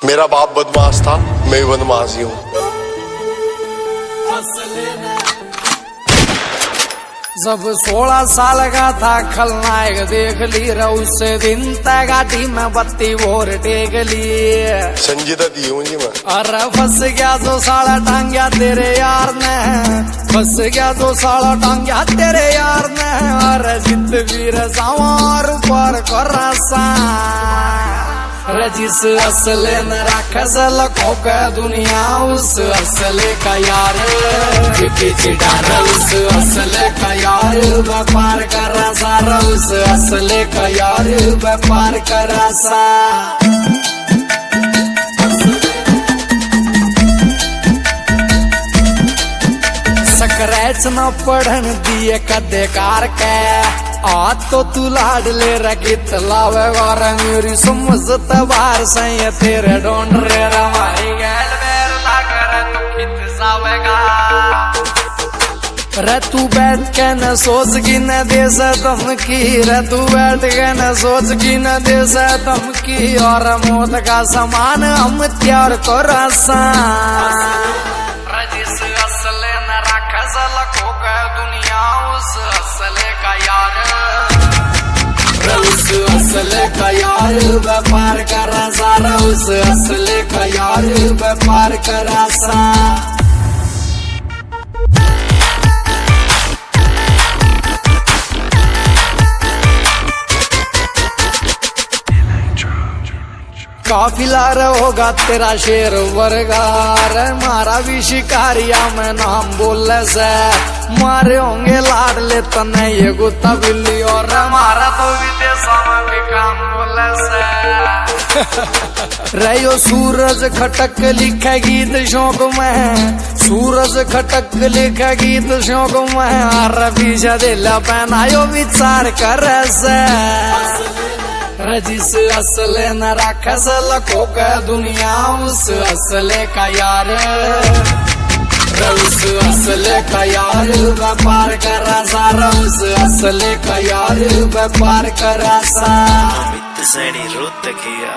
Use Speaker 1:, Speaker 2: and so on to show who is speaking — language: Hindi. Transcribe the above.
Speaker 1: मेरा बाप बदमाश था, मैं बदमाश ही हूँ।
Speaker 2: जब 16 साल का था खलनायक देख ली रे, उस दिन तय गाड़ी में बत्ती भोर टेक ली।
Speaker 1: संजीदा दी हूँ जी मैं।
Speaker 2: अरे फंस गया जो साला टांग्या तेरे यार ने, फंस गया जो साला टांग्या तेरे यार ने। अरे जिंदगी रे सवार पर करसा रजिस असले न राखस लखों का दुनिया, उस असले का यार चिडार, उस असले का यार व्यापार कर सारा, उस असले का यार व्यापार कर सा। स्क्रैच न पढ़न दिए कदे कार के, आज तो तू लाड ले रखित लावेगा रे मेरी समझत बार सही तेरे ढूंढ रे रमाई गैल बेर लाकर तू खित जावेगा। रे तू बैठ के न सोच की न दे से धमकी, रे तू बैठ के न सोच की न दे से धमकी। और मौत का सामान हम तैयार को रसा जिस असले न राखस लखों का दुनिया, उस असले का यार, उस असले का यार व्यापार कर सारा, उस असले का यार व्यापार कर सा। काफिला होगा तेरा शेर वर्गार, मारा भी शिकारिया में नाम बोले से। मारे होंगे लाड ले तने ये गुत्ता बिल्ली, और मारा तो विदेशों में भी काम बोले से। रहो सूरज खटक लिखा गीत शौक में, सूरज खटक लिखा गीत शौक में। और पीछे दिला पहनायो विचार कर से जिस असले न राखस लखों का दुनिया, उस असले का यार, उस असले का यार व्यापार कर सारा, उस असले का यार व्यापार कर सा।
Speaker 3: रुत किया